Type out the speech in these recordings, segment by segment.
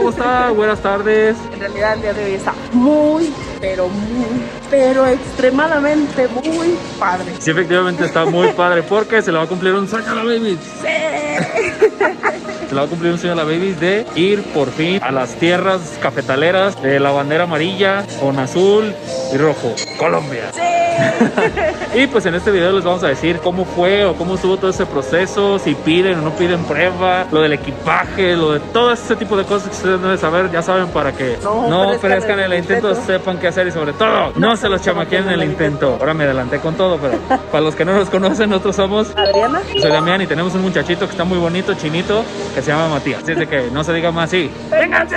¿cómo está? Buenas tardes. En realidad el día de hoy está muy, pero extremadamente muy padre. Sí, efectivamente está muy padre porque se le va a cumplir un sueño a la baby. ¡Sí! Se le va a cumplir un sueño a la baby de ir por fin a las tierras cafetaleras de la bandera amarilla con azul y rojo, Colombia. ¡Sí! Y pues en este video les vamos a decir cómo fue o cómo estuvo todo ese proceso, si piden o no piden prueba, lo del equipaje, lo de todo ese tipo de cosas que ustedes deben saber, ya saben, para que no perezcan en el intento, sepan qué hacer y sobre todo no se los chamaqueen en el intento. Ahora me adelanté con todo, pero para los que no nos conocen, nosotros somos Adriana. Yo soy Damián y tenemos un muchachito que está muy bonito, chinito, que se llama Matías. Así es de que no se diga más así. ¡Vénganse!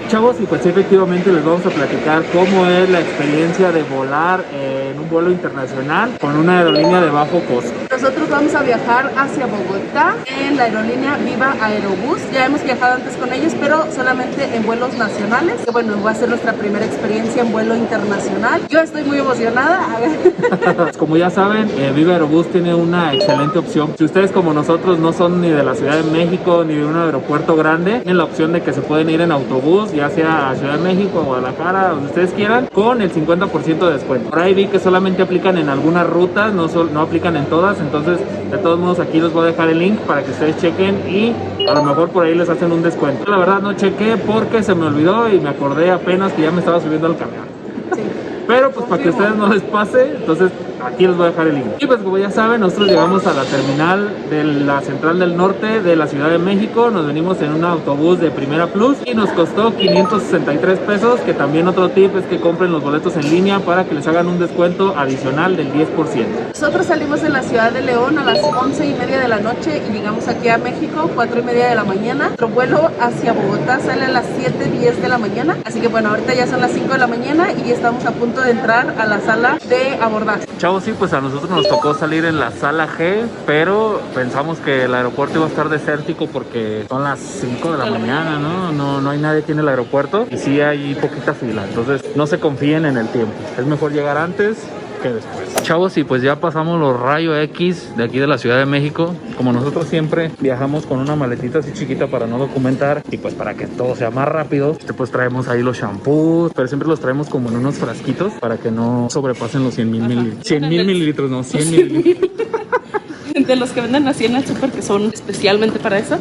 Chavos, y pues efectivamente les vamos a platicar cómo es la experiencia de volar en un vuelo internacional con una aerolínea de bajo costo. Nosotros vamos a viajar hacia Bogotá en la aerolínea Viva Aerobús. Ya hemos viajado antes con ellos, pero solamente en vuelos nacionales. Que bueno, va a ser nuestra primera experiencia en vuelo internacional. Yo estoy muy emocionada. Como ya saben, Viva Aerobús tiene una excelente opción. Si ustedes como nosotros no son ni de la Ciudad de México ni de un aeropuerto grande, tienen la opción de que se pueden ir en autobús, ya sea a Ciudad de México, a Guadalajara, donde ustedes quieran, con el 50% de descuento. Por ahí vi que solamente aplican en algunas rutas, no aplican en todas, entonces de todos modos aquí les voy a dejar el link para que ustedes chequen y a lo mejor por ahí les hacen un descuento. La verdad no chequé porque se me olvidó y me acordé apenas que ya me estaba subiendo al camión. Sí. Pero pues para que a ustedes no les pase, entonces aquí les voy a dejar el link. Y pues como ya saben, nosotros llegamos a la terminal de la Central del Norte de la Ciudad de México. Nos venimos en un autobús de Primera Plus y nos costó 563 pesos, que también otro tip es que compren los boletos en línea para que les hagan un descuento adicional del 10%. Nosotros salimos de la ciudad de León a las 11:30 de la noche y llegamos aquí a México 4:30 de la mañana. Nuestro vuelo hacia Bogotá sale a las 7:10 de la mañana. Así que bueno, ahorita ya son las 5 de la mañana y estamos a punto de entrar a la sala de abordaje. Chavos, sí, pues a nosotros nos tocó salir en la sala G, pero pensamos que el aeropuerto iba a estar desértico porque son las 5 de la mañana, ¿no? No hay nadie aquí en el aeropuerto y sí hay poquita fila, entonces no se confíen en el tiempo. Es mejor llegar antes que después. Chavos, y pues ya pasamos los rayos X de aquí de la Ciudad de México. Como nosotros siempre viajamos con una maletita así chiquita para no documentar y pues para que todo sea más rápido, pues traemos ahí los shampoos, pero siempre los traemos como en unos frasquitos para que no sobrepasen los 100,000 mililitros. 100,000 mililitros, no, 100 mililitros. De los que venden así en el súper, que son especialmente para eso,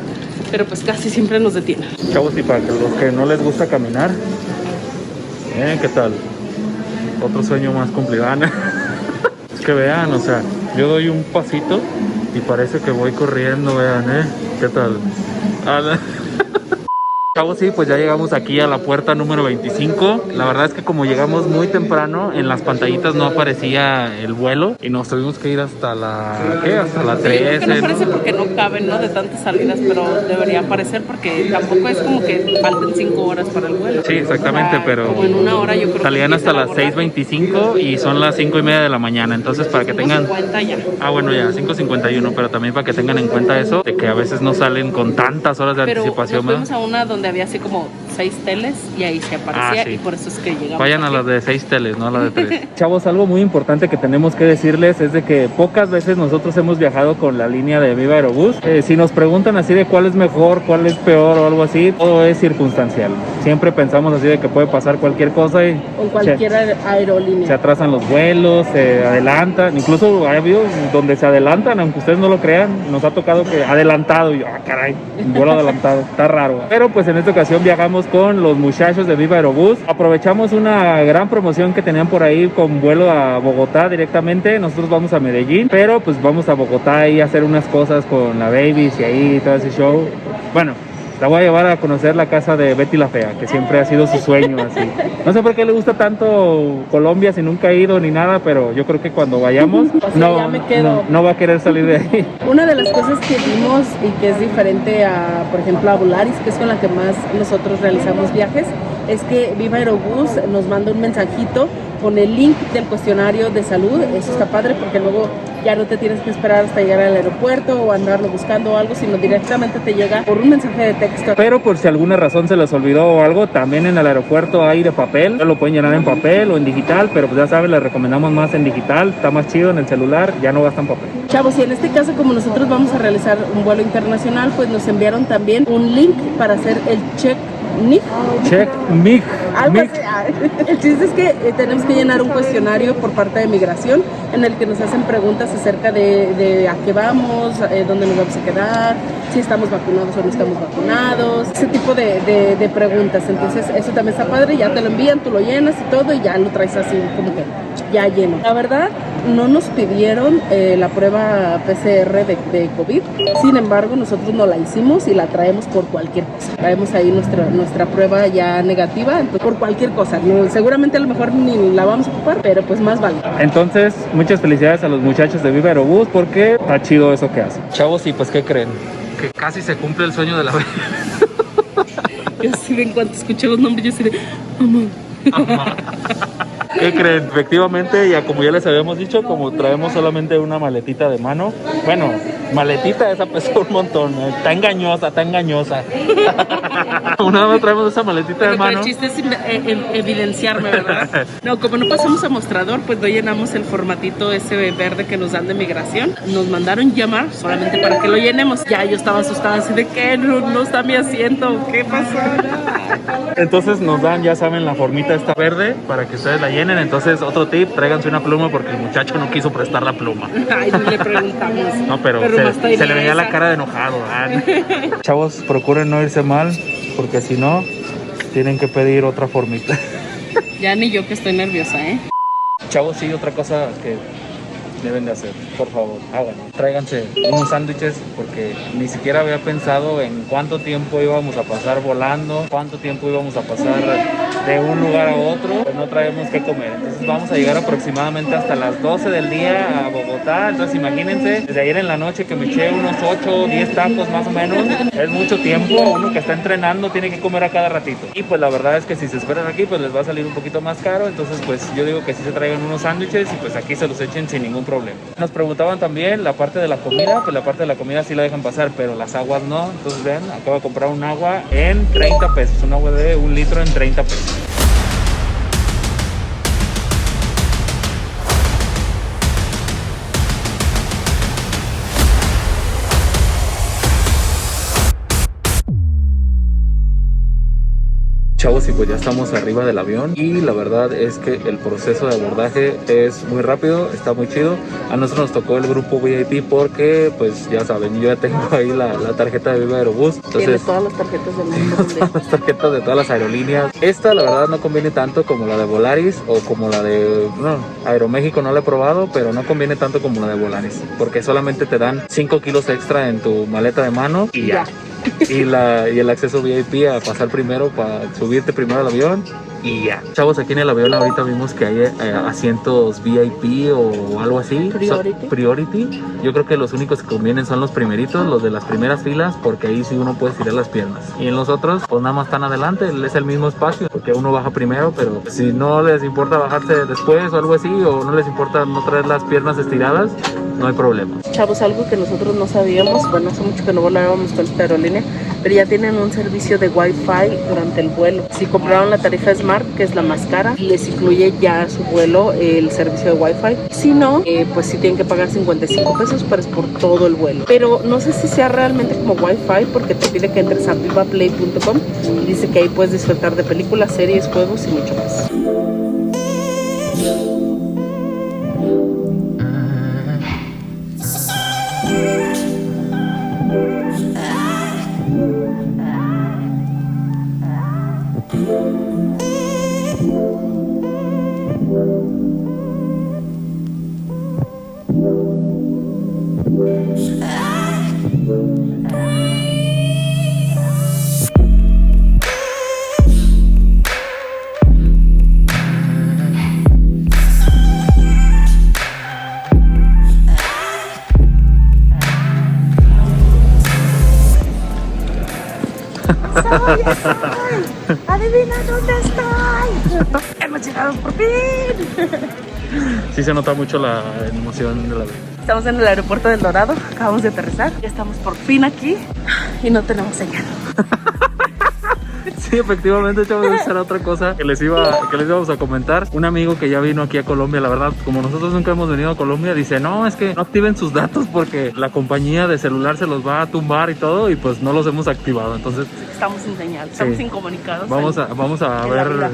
pero pues casi siempre nos detienen. Chavos, y para que los que no les gusta caminar, ¿qué tal? Otro sueño más complicado. Es que vean, o sea, yo doy un pasito y parece que voy corriendo, vean, ¿qué tal? Chavos, sí, pues ya llegamos aquí a la puerta número 25. La verdad es que como llegamos muy temprano, en las pantallitas no aparecía el vuelo y nos tuvimos que ir hasta la, ¿qué? Hasta la 13. Que no aparece porque no caben, ¿no? De tantas salidas, pero debería aparecer porque tampoco es como que falten 5 horas para el vuelo. Sí, exactamente, o sea, pero como en una hora yo creo salían que hasta las 6:25 y son las 5:30 de la mañana. Entonces para que tengan... 5:50 ya. Ah, bueno, ya, 5:51, pero también para que tengan en cuenta eso, de que a veces no salen con tantas horas de anticipación. Pero nos fuimos a una donde había así como 6 teles y ahí se aparecía, sí. Y por eso es que llegamos. Vayan a las de 6 teles, no a las de 3. Chavos, algo muy importante que tenemos que decirles es de que pocas veces nosotros hemos viajado con la línea de Viva Aerobús. Si nos preguntan así de cuál es mejor, cuál es peor o algo así, todo es circunstancial. Siempre pensamos así de que puede pasar cualquier cosa y con cualquier aerolínea. Se atrasan los vuelos, se adelantan, incluso ha habido donde se adelantan, aunque ustedes no lo crean, nos ha tocado que adelantado y caray, un vuelo adelantado, está raro. Pero pues en esta ocasión viajamos con los muchachos de Viva Aerobús. Aprovechamos una gran promoción que tenían por ahí con vuelo a Bogotá directamente. Nosotros vamos a Medellín, pero pues vamos a Bogotá y a hacer unas cosas con la Babies y ahí todo ese show. Bueno, la voy a llevar a conocer la casa de Betty la Fea, que siempre ha sido su sueño así. No sé por qué le gusta tanto Colombia si nunca ha ido ni nada, pero yo creo que cuando vayamos no va a querer salir de ahí. Una de las cosas que vimos y que es diferente a, por ejemplo, a Volaris, que es con la que más nosotros realizamos viajes, es que Viva Aerobús nos manda un mensajito con el link del cuestionario de salud. Eso está padre porque luego ya no te tienes que esperar hasta llegar al aeropuerto o andarlo buscando o algo, sino directamente te llega por un mensaje de texto. Pero por si alguna razón se les olvidó o algo, también en el aeropuerto hay de papel, lo pueden llenar en papel o en digital, pero pues ya saben, les recomendamos más en digital, está más chido en el celular, ya no gastan papel. Chavos, y en este caso, como nosotros vamos a realizar un vuelo internacional, pues nos enviaron también un link para hacer el check NIF. Check MIG. Algo así. El chiste es que tenemos que llenar un cuestionario por parte de migración en el que nos hacen preguntas acerca de a qué vamos, dónde nos vamos a quedar, si estamos vacunados o no estamos vacunados, ese tipo de preguntas. Entonces eso también está padre, ya te lo envían, tú lo llenas y todo y ya lo traes así como que ya lleno. La verdad, no nos pidieron la prueba PCR de COVID, sin embargo nosotros no la hicimos y la traemos por cualquier cosa. Traemos ahí nuestra prueba ya negativa, entonces, por cualquier cosa. No, seguramente a lo mejor ni la vamos a ocupar, pero pues más vale. Entonces, muchas felicidades a los muchachos de Viva Aerobús porque está chido eso que hacen. Chavos, y pues, ¿qué creen? Que casi se cumple el sueño de la vida. Yo sí, en cuanto escuché los nombres, yo sí de... Mamá. ¿Qué creen? Efectivamente, ya como ya les habíamos dicho, como traemos solamente una maletita de mano, bueno, maletita esa pesó un montón, está engañosa. Una vez traemos esa maletita de mano. El chiste es evidenciarme, ¿verdad? No, como no pasamos a mostrador, pues no llenamos el formatito ese verde que nos dan de migración. Nos mandaron llamar solamente para que lo llenemos. Ya yo estaba asustada así de que no está mi asiento, ¿qué pasó? Entonces nos dan, ya saben, la formita esta verde para que ustedes la llenen. Entonces, otro tip, tráiganse una pluma porque el muchacho no quiso prestar la pluma. Ay, no le preguntamos. No, pero se le veía la cara de enojado. Chavos, procuren no irse mal porque si no, tienen que pedir otra formita. Ya ni yo que estoy nerviosa, Chavos, sí, otra cosa que deben de hacer, por favor, háganlo. Tráiganse unos sándwiches porque ni siquiera había pensado en cuánto tiempo íbamos a pasar volando, cuánto tiempo íbamos a pasar de un lugar a otro, pues no traemos qué comer. Entonces vamos a llegar aproximadamente hasta las 12 del día a Bogotá. Entonces imagínense, desde ayer en la noche que me eché unos 8 o 10 tacos más o menos, es mucho tiempo. Uno que está entrenando tiene que comer a cada ratito. Y pues la verdad es que si se esperan aquí, pues les va a salir un poquito más caro. Entonces pues yo digo que sí se traigan unos sándwiches y pues aquí se los echen sin ningún problema. Nos preguntaban también la parte de la comida, pues la parte de la comida sí la dejan pasar, pero las aguas no. Entonces vean, acabo de comprar un agua en 30 pesos, un agua de 1 litro en 30 pesos. Chavos, y pues ya estamos arriba del avión y la verdad es que el proceso de abordaje es muy rápido, está muy chido. A nosotros nos tocó el grupo VIP porque pues ya saben, yo ya tengo ahí la tarjeta de Viva Aerobús. Entonces, tiene todas las tarjetas del mundo. Todas las tarjetas de todas las aerolíneas. Esta la verdad no conviene tanto como la de Volaris o como la de Aeroméxico, no la he probado, pero no conviene tanto como la de Volaris porque solamente te dan 5 kilos extra en tu maleta de mano y ya. Y el acceso VIP a pasar primero, para subirte primero al avión y ya. Chavos, aquí en el avión ahorita vimos que hay asientos VIP o algo así. Priority. Yo creo que los únicos que convienen son los primeritos, los de las primeras filas, porque ahí sí uno puede estirar las piernas. Y en los otros, pues nada más están adelante, es el mismo espacio, porque uno baja primero, pero si no les importa bajarse después o algo así, o no les importa no traer las piernas estiradas, no hay problema. Chavos, algo que nosotros no sabíamos, bueno, hace mucho que no volábamos con esta aerolínea, pero ya tienen un servicio de Wi-Fi durante el vuelo. Si compraron la tarifa Smart, que es la más cara, les incluye ya a su vuelo el servicio de Wi-Fi. Si no, pues sí tienen que pagar 55 pesos, pero es por todo el vuelo. Pero no sé si sea realmente como Wi-Fi, porque te pide que entres a vivaplay.com y dice que ahí puedes disfrutar de películas, series, juegos y mucho más. ¡Adivina dónde estoy! ¡Hemos llegado por fin! Sí se nota mucho la emoción de la vida. Estamos en el aeropuerto del Dorado, acabamos de aterrizar. Ya estamos por fin aquí y no tenemos señal. Sí, efectivamente, chavos, esa era otra cosa que les íbamos a comentar. Un amigo que ya vino aquí a Colombia, la verdad, como nosotros nunca hemos venido a Colombia, dice, no, es que no activen sus datos porque la compañía de celular se los va a tumbar y todo, y pues no los hemos activado. Entonces Estamos sin señal, estamos incomunicados. vamos a ver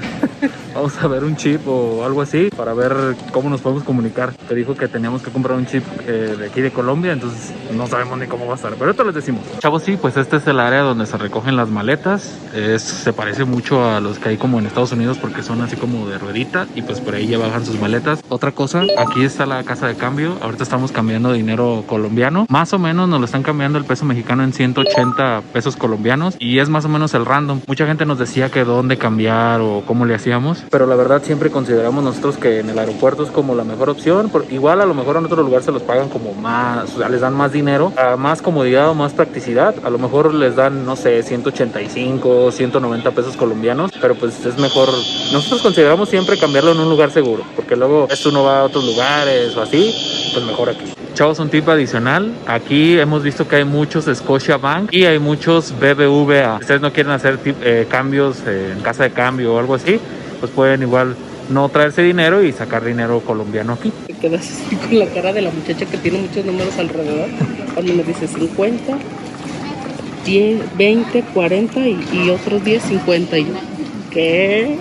vamos a ver un chip o algo así para ver cómo nos podemos comunicar. Te dijo que teníamos que comprar un chip de aquí de Colombia, entonces no sabemos ni cómo va a estar, pero esto les decimos. Chavos, sí, pues este es el área donde se recogen las maletas. Se parece mucho a los que hay como en Estados Unidos porque son así como de ruedita y pues por ahí ya bajan sus maletas. Otra cosa, aquí está la casa de cambio. Ahorita estamos cambiando dinero colombiano. Más o menos nos lo están cambiando el peso mexicano en 180 pesos colombianos y es más o menos el random. Mucha gente nos decía que dónde cambiar o cómo le hacíamos, pero la verdad siempre consideramos nosotros que en el aeropuerto es como la mejor opción, porque igual a lo mejor en otro lugar se los pagan como más, o sea, les dan más dinero, más comodidad o más practicidad. A lo mejor les dan, no sé, 185, 190 pesos colombianos, pero pues es mejor. Nosotros consideramos siempre cambiarlo en un lugar seguro, porque luego esto no va a otros lugares o así, pues mejor aquí. Chavos, un tip adicional, aquí hemos visto que hay muchos Scotiabank y hay muchos BBVA. Si ustedes no quieren hacer cambios en casa de cambio o algo así, pues pueden igual no traerse dinero y sacar dinero colombiano aquí. Te quedas así con la cara de la muchacha que tiene muchos números alrededor. Cuando me dice 50, 10, 20, 40 y otros 10, 50. Y yo, ¿qué?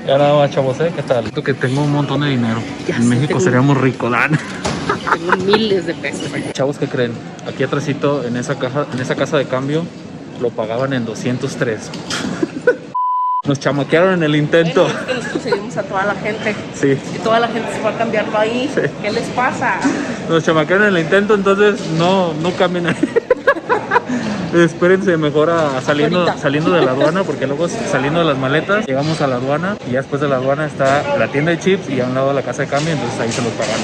Ya nada más, chavos, ¿qué tal? Siento que tengo un montón de dinero. Ya En sé, México seríamos ricos, Dan. Tengo miles de pesos. Chavos, ¿qué creen? Aquí atrásito, en esa casa de cambio, lo pagaban en 203. Nos chamaquearon en el intento. Bueno, es que nosotros seguimos a toda la gente. Sí. Y toda la gente se fue a cambiarlo ahí. Sí. ¿Qué les pasa? Nos chamaquearon en el intento, entonces no cambien ahí. Espérense mejor saliendo de la aduana, porque luego saliendo de las maletas llegamos a la aduana y ya después de la aduana está la tienda de chips y a un lado la casa de cambio, entonces ahí se los pagan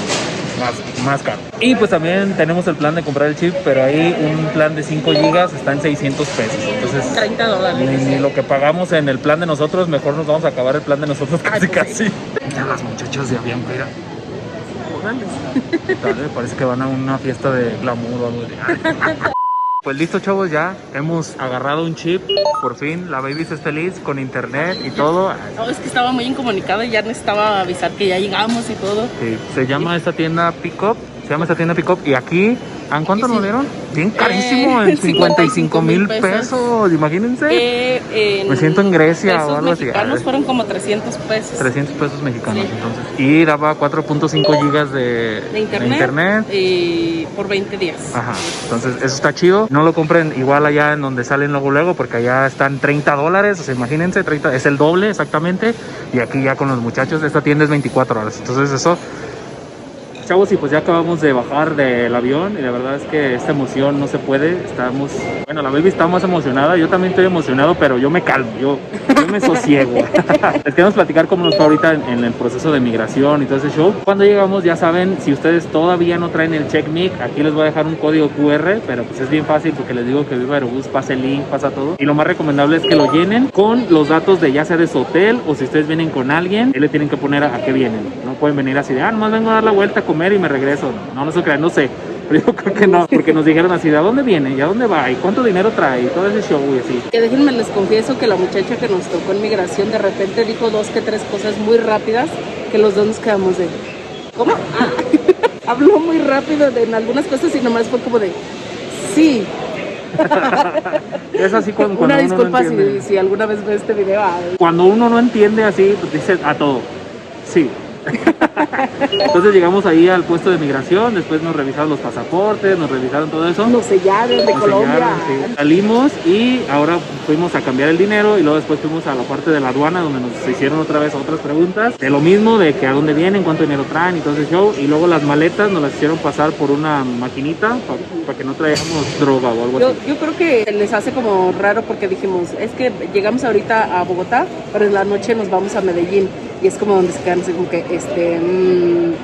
más caro. Y pues también tenemos el plan de comprar el chip, pero ahí un plan de 5 gigas está en 600 pesos, entonces $30. ni lo que pagamos en el plan de nosotros, mejor nos vamos a acabar el plan de nosotros casi. Ya las muchachas de Avianca, mira. Parece que van a una fiesta de glamour o algo de... Pues listo, chavos, ya hemos agarrado un chip, por fin, la baby es feliz con internet y todo. No, es que estaba muy incomunicada y ya necesitaba avisar que ya llegamos y todo. Sí, se llama esta tienda Pickup, y aquí, ¿en cuánto nos dieron? Bien carísimo, en 55,000 pesos, imagínense. Me siento en Grecia o algo así. Mexicanos fueron como 300 pesos. 300 pesos mexicanos, Sí. entonces. Y daba 4.5 gigas de internet. Por 20 días. Ajá, entonces eso está chido. No lo compren igual allá en donde salen luego, porque allá están $30, o sea, imagínense, 30, es el doble exactamente. Y aquí ya con los muchachos, esta tienda es $24. Entonces eso, chavos, y pues ya acabamos de bajar del avión y la verdad es que esta emoción no se puede. Bueno, la baby está más emocionada, yo también estoy emocionado, pero yo me calmo, yo me sosiego. Les queremos platicar cómo nos fue ahorita en el proceso de migración y todo ese show. Cuando llegamos, ya saben, si ustedes todavía no traen el CheckMic, aquí les voy a dejar un código QR, pero pues es bien fácil porque les digo que Viva Aerobús pasa el link, pasa todo. Y lo más recomendable es que lo llenen con los datos de ya sea de su hotel o si ustedes vienen con alguien, ahí le tienen que poner a qué vienen. No pueden venir así de, nomás vengo a dar la vuelta a comer y me regreso. No se crean, no sé. Pero yo creo que no, porque nos dijeron así, ¿de dónde viene? ¿Y a dónde va? ¿Y cuánto dinero trae? Y todo ese show y así. Que déjenme les confieso que la muchacha que nos tocó en migración de repente dijo 2 que 3 cosas muy rápidas que los dos nos quedamos de, ¿cómo? Habló muy rápido en algunas cosas y nomás fue como de, sí. Es así cuando Una uno disculpa no entiende. si alguna vez ve este video. Cuando uno no entiende así, pues dice a todo, sí. Entonces llegamos ahí al puesto de migración, después nos revisaron los pasaportes, nos revisaron todo eso. Nos sellaron de Nos Colombia. sellaron, sí. Salimos y ahora fuimos a cambiar el dinero y luego después fuimos a la parte de la aduana donde nos hicieron otra vez otras preguntas de lo mismo, de que a dónde vienen, cuánto dinero traen y todo ese show. Y luego las maletas nos las hicieron pasar por una maquinita para que no traigamos droga o algo así. Yo creo que les hace como raro porque dijimos, es que llegamos ahorita a Bogotá, pero en la noche nos vamos a Medellín. Y es como donde se quedan así como que,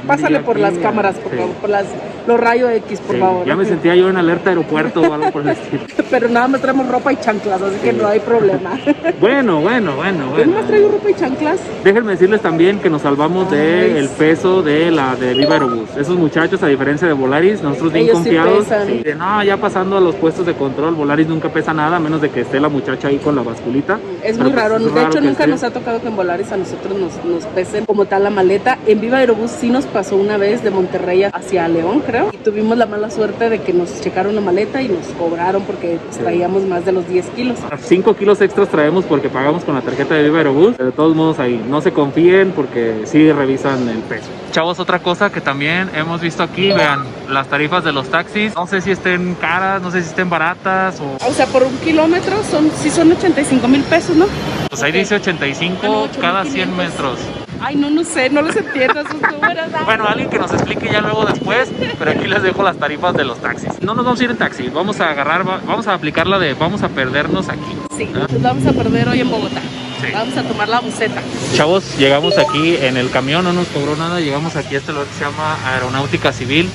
pásale por las cámaras, por sí. favor, por las los rayos X, por Sí, favor. ya me sentía yo en alerta aeropuerto o algo por el estilo. Pero nada más traemos ropa y chanclas, así que no hay problema. Bueno. Yo nomás traigo ropa y chanclas. Déjenme decirles también que nos salvamos del peso de Viva Aerobús. Esos muchachos, a diferencia de Volaris, nosotros bien Ellos sí confiados. pesan. Sí, de, no, ya pasando a los puestos de control, Volaris nunca pesa nada, a menos de que esté la muchacha ahí con la basculita. Es Pero muy raro. pues, es De hecho, que nunca esté. nos ha tocado que en Volaris a nosotros nos pesen como tal la maleta. En Viva Aerobús sí nos pasó una vez de Monterrey hacia León, creo. Y tuvimos la mala suerte de que nos checaron la maleta y nos cobraron porque pues, traíamos más de los 10 kilos. 5 kilos extras traemos porque pagamos con la tarjeta de Viva Aerobús. De todos modos ahí, no se confíen porque sí revisan el peso. Chavos, otra cosa que también hemos visto aquí, vean, las tarifas de los taxis. No sé si estén caras, no sé si estén baratas o... O sea, por 1 kilómetro sí son 85,000 pesos, ¿no? Pues ahí dice 85 Ah, no, cada 100 8,500. metros. Ay, no sé, no los entiendo esos números. Bueno, alguien que nos explique ya luego después, pero aquí les dejo las tarifas de los taxis. No nos vamos a ir en taxi, vamos a aplicar la de vamos a perdernos aquí. Sí, nos vamos a perder hoy en Bogotá. Sí. Vamos a tomar la buseta. Chavos, llegamos aquí en el camión, no nos cobró nada, llegamos aquí a este lugar que se llama Aeronáutica Civil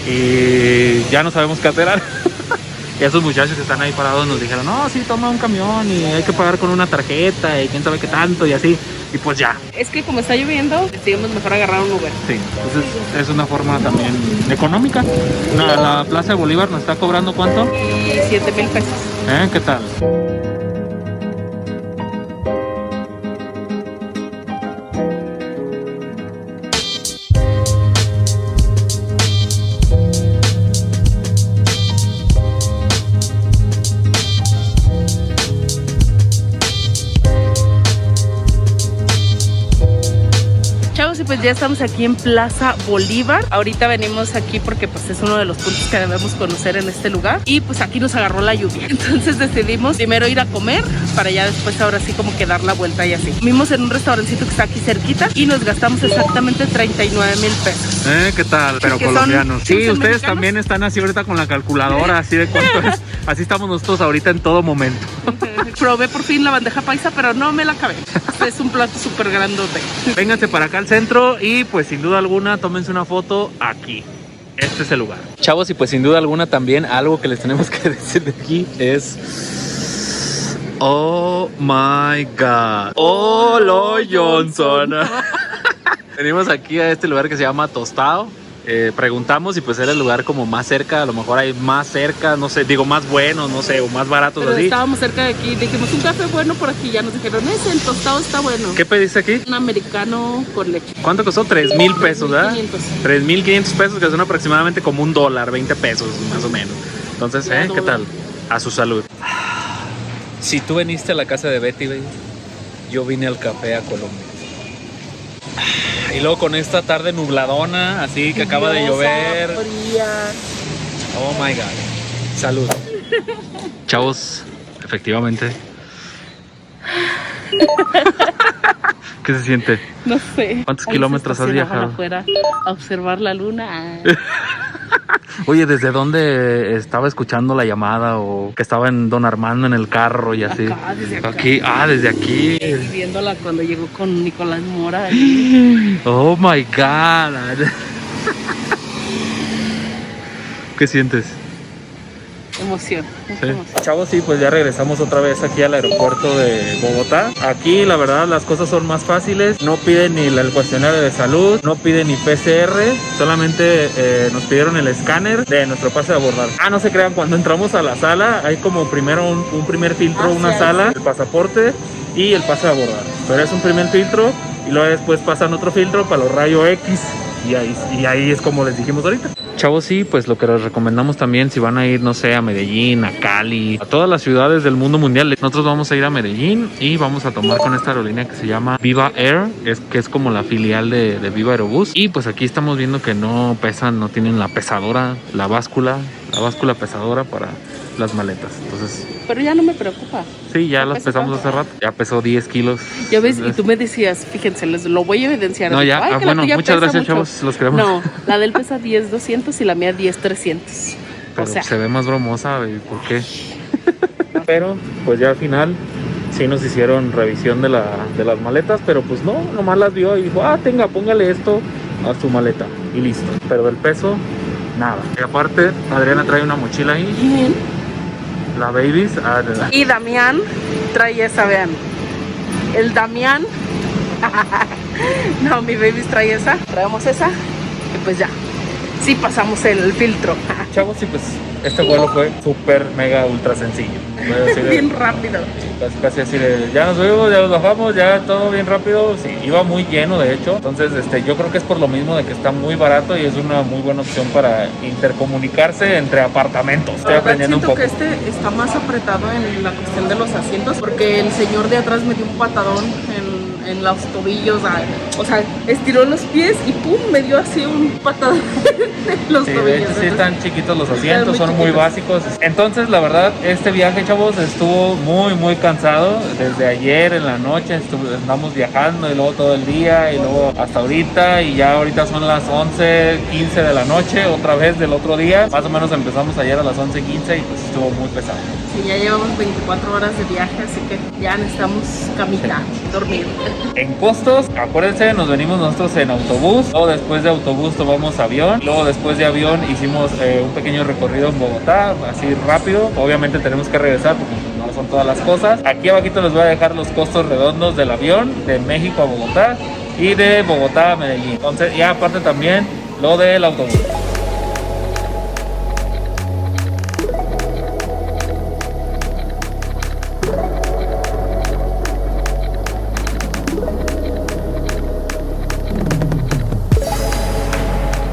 y ya no sabemos qué hacer. Y esos muchachos que están ahí parados nos dijeron, no, sí, toma un camión y hay que pagar con una tarjeta y quién sabe qué tanto y así. Y pues ya. Es que como está lloviendo, decidimos mejor agarrar un Uber. Sí, entonces es una forma también económica. La Plaza de Bolívar nos está cobrando ¿cuánto? Y 7,000 pesos. ¿Qué tal? Chavos, y pues ya estamos aquí en Plaza Bolívar. Ahorita venimos aquí porque pues es uno de los puntos que debemos conocer en este lugar. Y pues aquí nos agarró la lluvia. Entonces decidimos primero ir a comer para ya después ahora sí como que dar la vuelta y así. Comimos en un restaurancito que está aquí cerquita y nos gastamos exactamente 39,000 pesos. ¿Qué tal? Pero Que colombianos. son Sí, ustedes mexicanos. también están así ahorita con la calculadora, así de cuánto es. Así estamos nosotros ahorita en todo momento. Probé por fin la bandeja paisa, pero no me la acabé. Es un plato súper grandote. Vénganse para acá al centro y pues sin duda alguna tómense una foto aquí. Este es el lugar. Chavos, y pues sin duda alguna también algo que les tenemos que decir de aquí es... Oh my God. Oh, lo Johnson. Venimos aquí a este lugar que se llama Tostado. Preguntamos y pues era el lugar como más cerca, a lo mejor hay más cerca, no sé, digo más buenos, no sé, o más baratos Pero así. estábamos cerca de aquí, dijimos un café bueno por aquí, ya nos dijeron, ese el tostado está bueno. ¿Qué pediste aquí? Un americano con leche. ¿Cuánto costó? 3,000 pesos, ¿verdad? 3,500. 3,500 pesos, que son aproximadamente como $1, 20 pesos más o menos. Entonces, ¿qué $1. tal? A su salud. Si tú viniste a la casa de Betty, baby, yo vine al café a Colombia. Y luego con esta tarde nubladona, así que acaba de llover. Fría. Oh my God. Salud. Chavos, efectivamente. ¿Qué se siente? No sé. ¿Cuántos kilómetros has viajado? Afuera a observar la luna. Oye, ¿desde dónde estaba escuchando la llamada o que estaba en Don Armando en el carro y así? Acá, desde acá. Aquí, desde aquí. Viéndola cuando llegó con Nicolás Mora. Y... Oh my God. ¿Qué sientes? emoción. Sí. Chavos, sí, pues ya regresamos otra vez aquí al aeropuerto de Bogotá. Aquí la verdad las cosas son más fáciles, no piden ni el cuestionario de salud, no piden ni PCR, solamente nos pidieron el escáner de nuestro pase de abordar. No se crean, cuando entramos a la sala hay como primero un primer filtro, una sala, el pasaporte y el pase de abordar. Pero es un primer filtro y luego después pasan otro filtro para los rayos X. Y ahí es como les dijimos ahorita. Chavos, sí, pues lo que les recomendamos también, si van a ir, no sé, a Medellín, a Cali, a todas las ciudades del mundo mundial, nosotros vamos a ir a Medellín y vamos a tomar con esta aerolínea que se llama Viva Air, que es como la filial de Viva Aerobús. Y pues aquí estamos viendo que no pesan, no tienen la pesadora, la báscula pesadora para las maletas. Entonces, pero ya no me preocupa. sí, ya las pesamos hace rato. Ya pesó 10 kilos. Ya ves, y tú me decías, fíjense, les lo voy a evidenciar. No, ya, ay, que bueno, la tuya muchas pesa gracias, mucho. chavos, los queremos. No, la del pesa 10,200 y la mía 10,300. Pero o sea, se ve más bromosa, baby, ¿por qué? Pero, pues ya al final sí nos hicieron revisión de las maletas, pero pues no, nomás las vio y dijo, tenga, póngale esto a su maleta y listo. Pero del peso, nada. Y aparte, Adriana trae una mochila ahí. La Babies. Y Damián trae esa, vean. El Damián. No, mi Babies trae esa. Traemos esa. Y pues ya. Sí pasamos el filtro. Chavos, y pues este vuelo fue súper, mega, ultra sencillo. Bien rápido. Casi así de, ya nos vemos, ya nos bajamos, ya todo bien rápido. Sí, iba muy lleno de hecho. Entonces, yo creo que es por lo mismo de que está muy barato y es una muy buena opción para intercomunicarse entre apartamentos. Estoy aprendiendo un poco. Siento que este está más apretado en la cuestión de los asientos, porque el señor de atrás me dio un patadón en los tobillos, o sea, estiró los pies y pum, me dio así un patadón en los tobillos. De hecho sí están chiquitos los asientos, son muy básicos. Entonces la verdad, este viaje, chavos, estuvo muy cansado. Desde ayer en la noche andamos viajando y luego todo el día y luego hasta ahorita, y ya ahorita son las 11:15 de la noche, otra vez del otro día. Más o menos empezamos ayer a las 11:15 y pues estuvo muy pesado. Sí, ya llevamos 24 horas de viaje, así que ya necesitamos camita, dormir. En costos, acuérdense, nos venimos nosotros en autobús, luego después de autobús tomamos avión, luego después de avión hicimos un pequeño recorrido en Bogotá, así rápido. Obviamente tenemos que regresar porque no son todas las cosas. Aquí abajito les voy a dejar los costos redondos del avión de México a Bogotá y de Bogotá a Medellín. Entonces, y aparte también lo del autobús.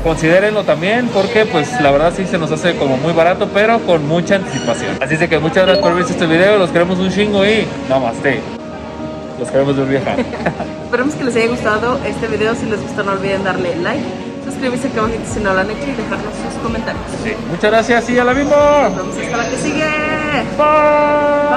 Considérenlo también porque pues la verdad sí se nos hace como muy barato, pero con mucha anticipación. Así es que muchas gracias por ver este video, los queremos un chingo y namaste. Los queremos ver viajar. Esperemos que les haya gustado este video. Si les gustó, no olviden darle like, suscribirse aquí abajito si no lo han hecho y dejarnos sus comentarios. Sí. Muchas gracias y ya la vimos. Nos vemos hasta la que sigue. Bye.